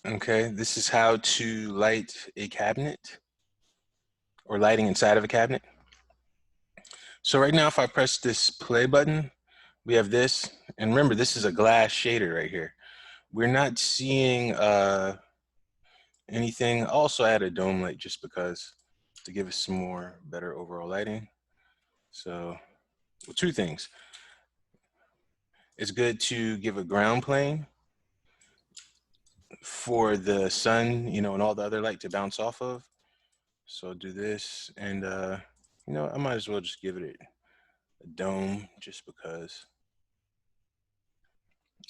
Okay, this is how to light a cabinet or lighting inside of a cabinet. So right now, if I press this play button, we have this. And remember, this is a glass shader right here. We're not seeing anything. I'll also add a dome light just because to give us some more better overall lighting. So, well, two things. It's good to give a ground plane for the sun, and all the other light to bounce off of. So I'll do this, and I might as well just give it a dome just because.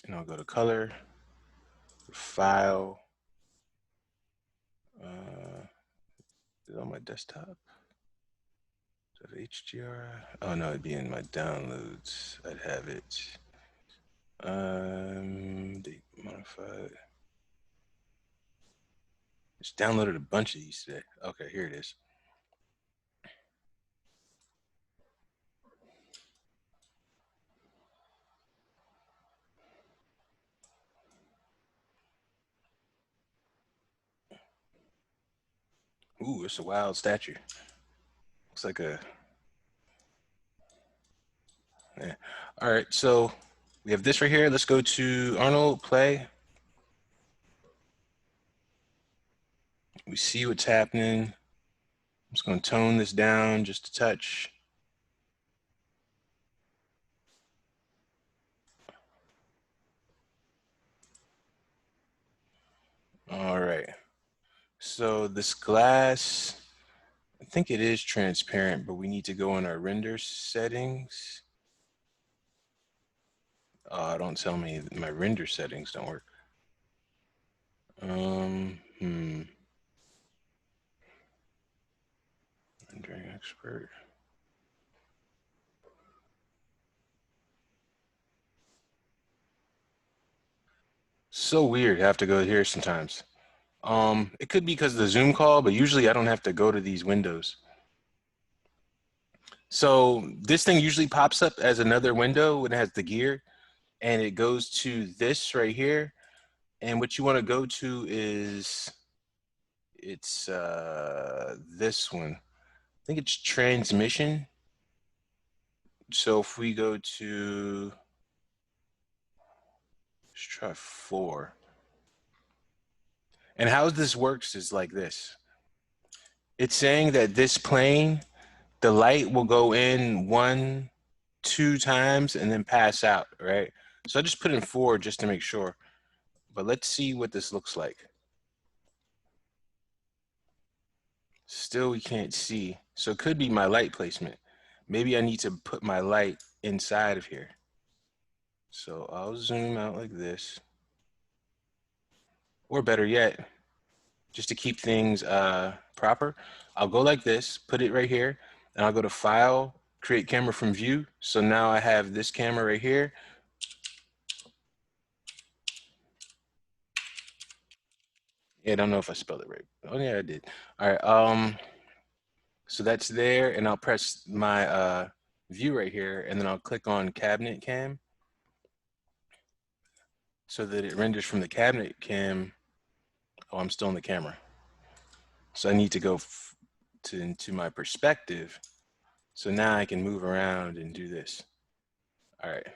And I'll go to color, file. Is it on my desktop? Do I have HDR? Oh no, it'd be in my downloads. I'd have it. Date modified. Just downloaded a bunch of these today. Okay, here it is. Ooh, it's a wild statue. Looks like a. Yeah. All right, so we have this right here. Let's go to Arnold, play. We see what's happening. I'm just going to tone this down just a touch. All right. So this glass, I think it is transparent, but we need to go in our render settings. Don't tell me my render settings don't work. Rendering expert. So weird. I have to go here sometimes. It could be because of the Zoom call, but usually I don't have to go to these windows. So this thing usually pops up as another window when it has the gear, and it goes to this right here. And what you want to go to is it's this one. I think it's transmission. So if we go to, let's try 4. And how this works is like this. It's saying that this plane, the light will go in 1, 2 times and then pass out, right? So I just put in 4 just to make sure. But let's see what this looks like. Still, we can't see. So it could be my light placement. Maybe I need to put my light inside of here. So I'll zoom out like this. Or better yet, just to keep things proper, I'll go like this, put it right here, and I'll go to File, Create Camera from View. So now I have this camera right here. Yeah, I don't know if I spelled it right. Oh yeah, I did. All right. So that's there, and I'll press my view right here, and then I'll click on Cabinet Cam so that it renders from the cabinet cam. Oh, I'm still in the camera. So I need to go into my perspective. So now I can move around and do this. All right.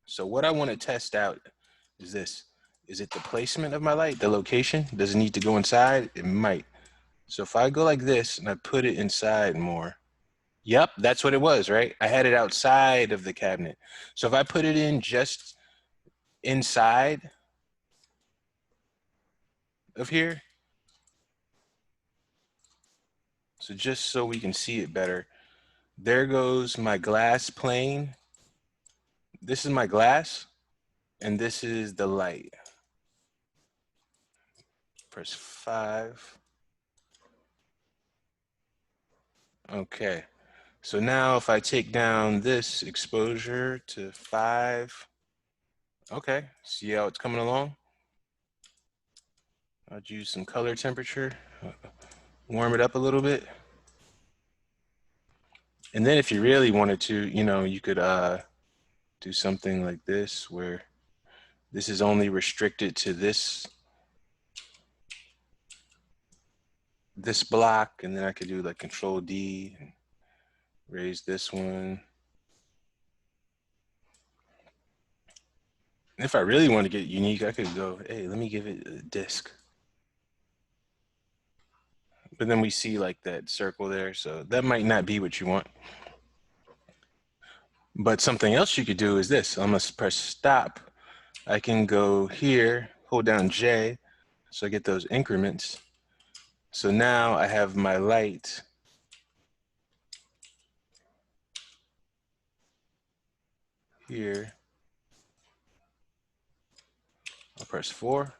So what I want to test out is this. Is it the placement of my light, the location? Does it need to go inside? It might. So if I go like this and I put it inside more, yep, that's what it was, right? I had it outside of the cabinet. So if I put it in just inside of here, so just so we can see it better, there goes my glass plane. This is my glass, and this is the light. Press 5. Okay. So now if I take down this exposure to 5, okay, see how it's coming along? I'll use some color temperature, warm it up a little bit. And then if you really wanted to, you could do something like this where this is only restricted to this this block, and then I could do like Control D and raise this one. And if I really want to get unique, I could go, hey, let me give it a disk. But then we see like that circle there, so that might not be what you want. But something else you could do is this. I'm gonna press stop. I can go here, hold down J, so I get those increments. So now I have my light here. I'll press 4.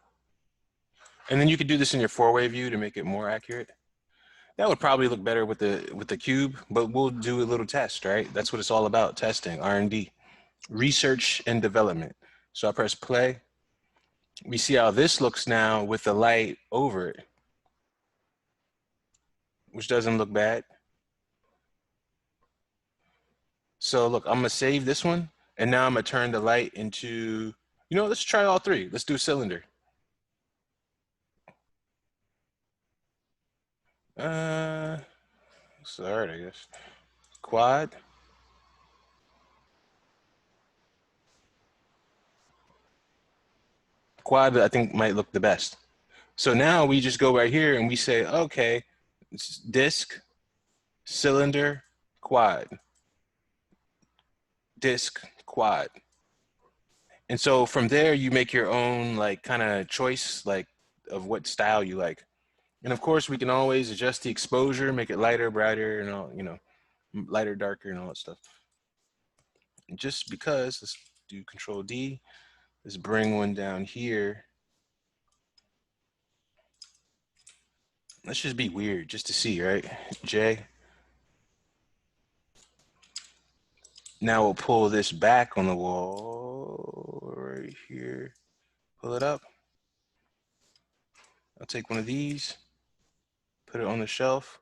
And then you could do this in your 4-way view to make it more accurate. That would probably look better with the cube, but we'll do a little test, right? That's what it's all about, testing, R&D, research and development. So I press play. We see how this looks now with the light over it, which doesn't look bad. So look, I'm gonna save this one, and now I'm gonna turn the light into, let's try all 3. Let's do cylinder. Sorry, I guess. Quad. Quad, I think, might look the best. So now we just go right here and we say, okay, disc, cylinder, quad, disc, quad. And so from there, you make your own like kind of choice, like of what style you like. And of course, we can always adjust the exposure, make it lighter, brighter, and all, lighter, darker, and all that stuff. And just because, let's do Control D. Let's bring one down here. Let's just be weird, just to see, right? J. Now we'll pull this back on the wall right here. Pull it up. I'll take one of these, put it on the shelf.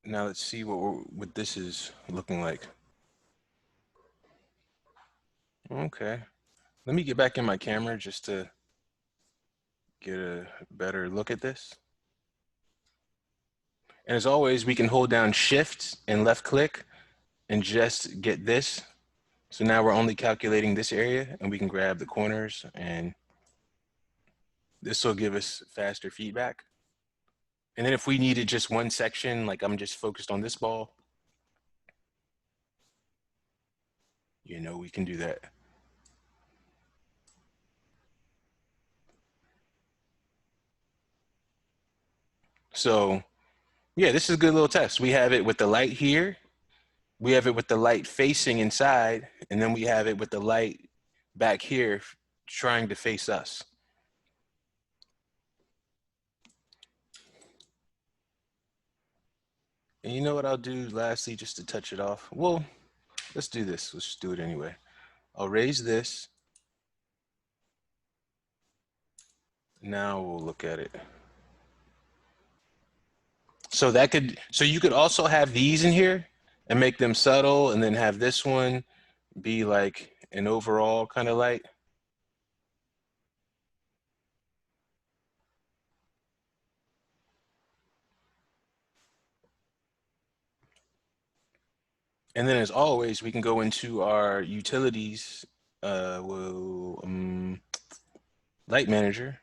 Now let's see what this is looking like. Okay. Let me get back in my camera just to get a better look at this. And as always, we can hold down Shift and left click and just get this. So now we're only calculating this area, and we can grab the corners, and this will give us faster feedback. And then if we needed just one section, like I'm just focused on this ball, we can do that. So yeah, this is a good little test. We have it with the light here. We have it with the light facing inside, and then we have it with the light back here trying to face us. And you know what I'll do lastly, just to touch it off? Well, let's do this. Let's just do it anyway. I'll raise this. Now we'll look at it. So you could also have these in here and make them subtle, and then have this one be like an overall kind of light. And then as always, we can go into our utilities, light manager,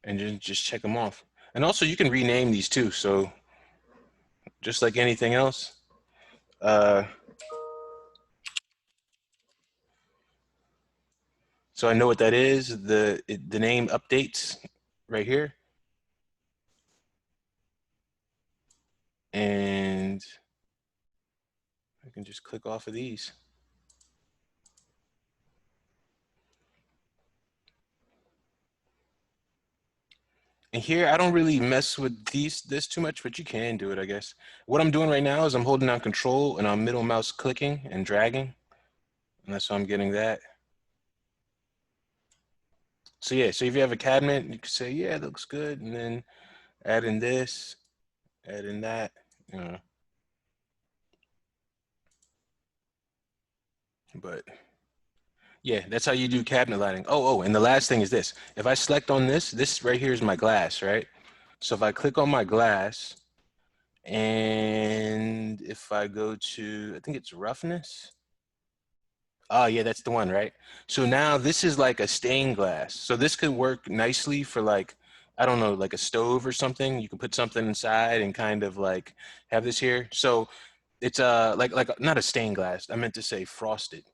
and just check them off. And also you can rename these too. So just like anything else, so I know what that is. The name updates right here. And I can just click off of these. And here, I don't really mess with this too much, but you can do it, I guess. What I'm doing right now is I'm holding down Control and I'm middle mouse clicking and dragging. And that's why I'm getting that. So yeah, so if you have a cabinet, you can say, yeah, it looks good. And then add in this, add in that, But Yeah, that's how you do cabinet lighting. Oh, and the last thing is this. If I select on this, this right here is my glass, right? So if I click on my glass, and if I go to, I think it's roughness. Oh, yeah, that's the one, right? So now this is like a stained glass. So this could work nicely for like, I don't know, like a stove or something. You can put something inside and kind of like have this here. So it's like not a stained glass. I meant to say frosted.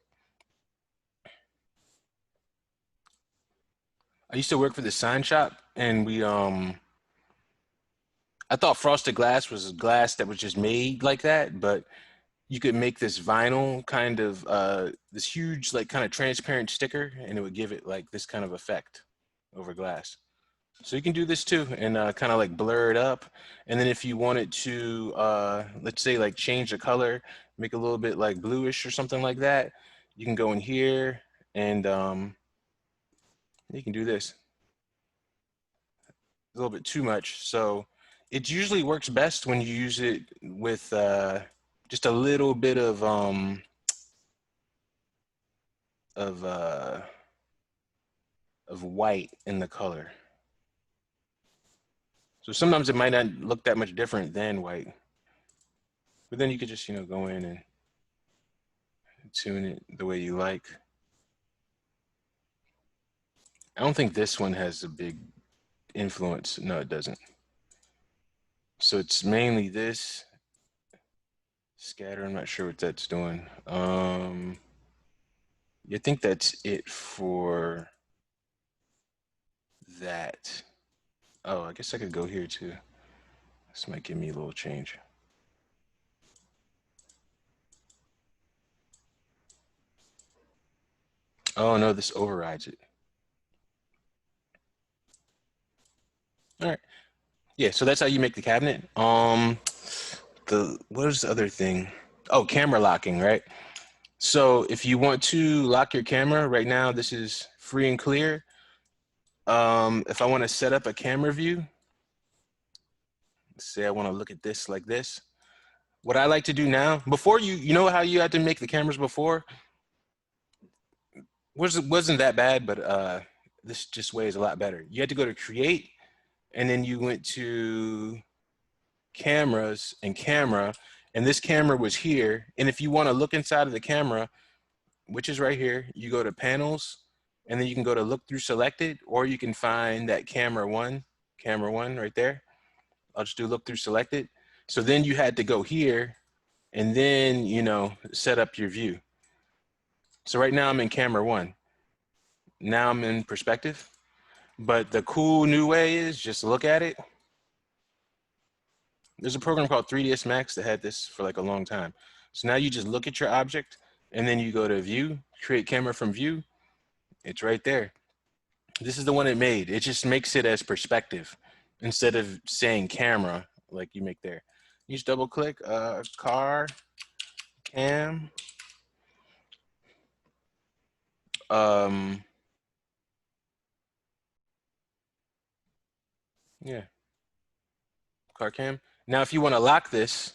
I used to work for the sign shop, and I thought frosted glass was glass that was just made like that, but you could make this vinyl kind of this huge like kind of transparent sticker, and it would give it like this kind of effect over glass. So you can do this too, and kind of like blur it up. And then if you wanted to, let's say like change the color, make it a little bit like bluish or something like that, you can go in here and you can do this. A little bit too much. So it usually works best when you use it with just a little bit of uh, of white in the color. So sometimes it might not look that much different than white, but then you could just go in and tune it the way you like. I don't think this one has a big influence. No, it doesn't. So it's mainly this scatter. I'm not sure what that's doing. I think that's it for that. Oh, I guess I could go here too. This might give me a little change. Oh no, this overrides it. All right. Yeah, so that's how you make the cabinet. What is the other thing? Oh, camera locking, right? So if you want to lock your camera right now, this is free and clear. If I want to set up a camera view, say I want to look at this like this. What I like to do now, before you know how you had to make the cameras before, wasn't that bad, but this just way is a lot better. You had to go to create, and then you went to cameras and camera, and this camera was here. And if you want to look inside of the camera, which is right here, you go to panels, and then you can go to look through selected, or you can find that camera one right there. I'll just do look through selected. So then you had to go here and then, set up your view. So right now I'm in camera one. Now I'm in perspective. But the cool new way is just look at it. There's a program called 3ds Max that had this for like a long time. So now you just look at your object and then you go to view, create camera from view. It's right there. This is the one it made. It just makes it as perspective instead of saying camera like you make there. You just double click car cam. Yeah, car cam. Now, if you want to lock this,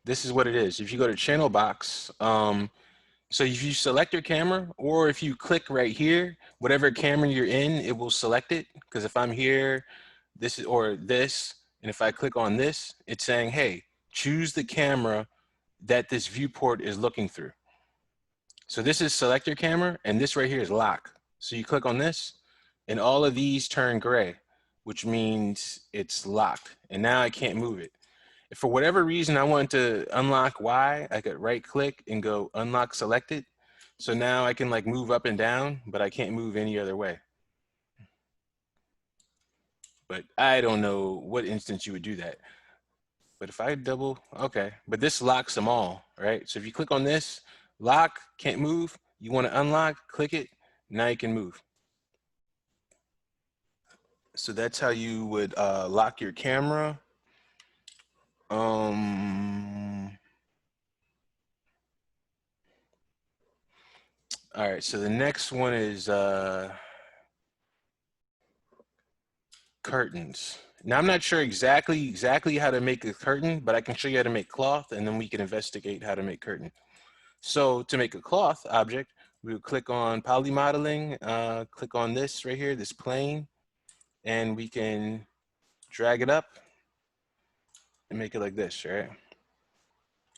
this is what it is. If you go to channel box, so if you select your camera, or if you click right here, whatever camera you're in, it will select it. Because if I'm here, this is or this, and if I click on this, it's saying, hey, choose the camera that this viewport is looking through. So this is select your camera, and this right here is lock. So you click on this, and all of these turn gray, which means it's locked. And now I can't move it. If for whatever reason I want to unlock Y, I could right click and go unlock selected. So now I can like move up and down, but I can't move any other way. But I don't know what instance you would do that. But if I double, okay, but this locks them all, right? So if you click on this, lock, can't move, you want to unlock, click it, now you can move. So that's how you would lock your camera. All right, so the next one is curtains. Now I'm not sure exactly how to make a curtain, but I can show you how to make cloth, and then we can investigate how to make curtain. So to make a cloth object, we'll click on poly modeling, click on this right here, this plane, and we can drag it up and make it like this, right?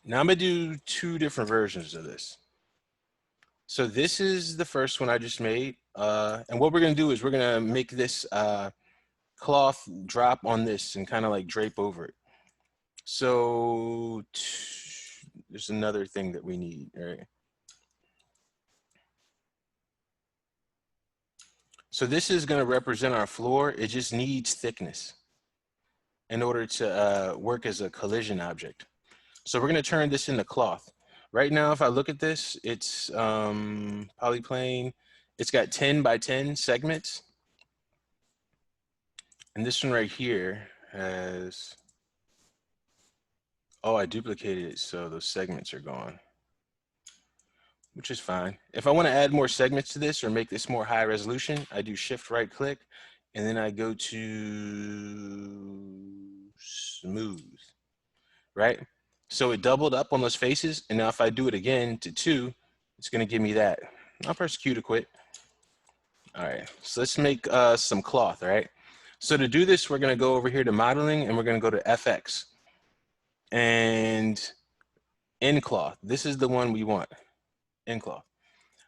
Now I'm gonna do two different versions of this. So this is the first one I just made. And what we're gonna do is we're gonna make this cloth drop on this and kind of like drape over it. So there's another thing that we need, right? So this is gonna represent our floor. It just needs thickness in order to work as a collision object. So we're gonna turn this into cloth. Right now, if I look at this, it's polyplane. It's got 10 by 10 segments. And this one right here has, oh, I duplicated it, so those segments are gone, which is fine. If I want to add more segments to this or make this more high resolution, I do shift right click, and then I go to smooth, right? So it doubled up on those faces, and now if I do it again to 2, it's gonna give me that. I'll press Q to quit. All right, so let's make some cloth, all right? So to do this, we're gonna go over here to modeling, and we're gonna go to FX. And in cloth, this is the one we want, in cloth.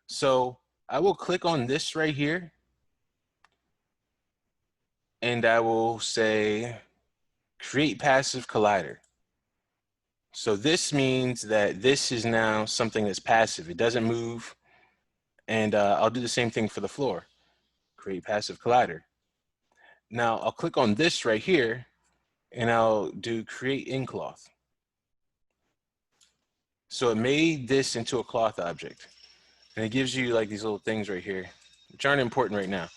So I will click on this right here, and I will say, create passive collider. So this means that this is now something that's passive. It doesn't move. And I'll do the same thing for the floor. Create passive collider. Now I'll click on this right here, and I'll do create in cloth. So it made this into a cloth object. And it gives you like these little things right here, which aren't important right now.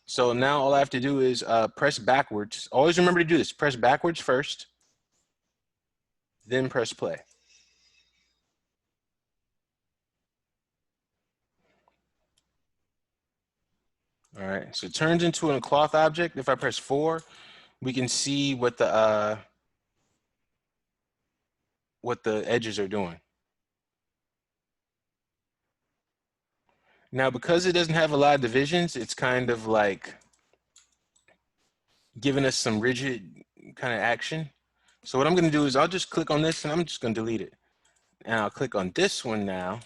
So now all I have to do is press backwards. Always remember to do this. Press backwards first, then press play. All right, so it turns into a cloth object. If I press 4, we can see what the edges are doing. Now, because it doesn't have a lot of divisions, it's kind of like giving us some rigid kind of action. So what I'm going to do is I'll just click on this, and I'm just going to delete it. And I'll click on this one now.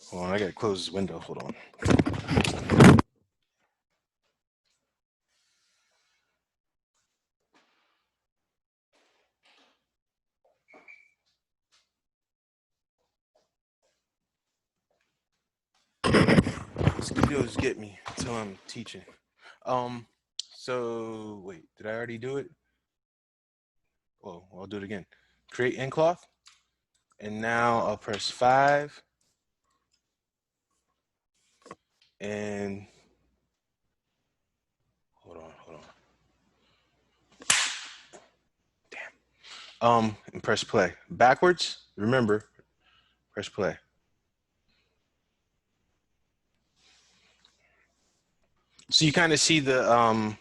Hold on, I got to close this window. Hold on. Studios get me until I'm teaching. So wait, did I already do it? Oh, I'll do it again. Create in cloth, and now I'll press 5, and hold on. Damn. And press play. Backwards. Remember, press play. So you kind of see the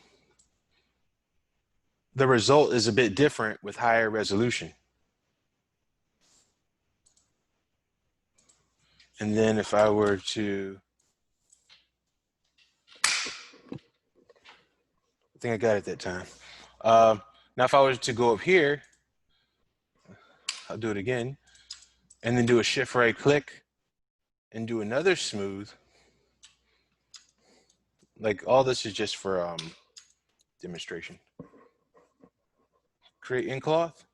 result is a bit different with higher resolution. And then if I were to, I think I got it that time. Now if I were to go up here, I'll do it again, and then do a shift right click and do another smooth. Like all this is just for demonstration. Create in cloth.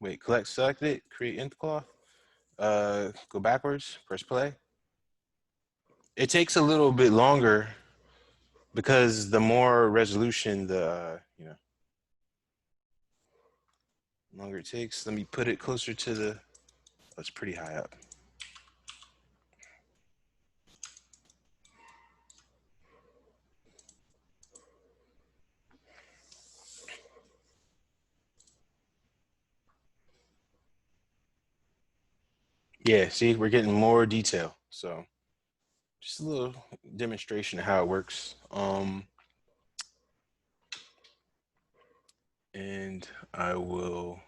Wait, select it, create in cloth. Go backwards, press play. It takes a little bit longer because the more resolution, the longer it takes. Let me put it closer to the, oh, it's pretty high up. Yeah, see, we're getting more detail. So just a little demonstration of how it works. And I will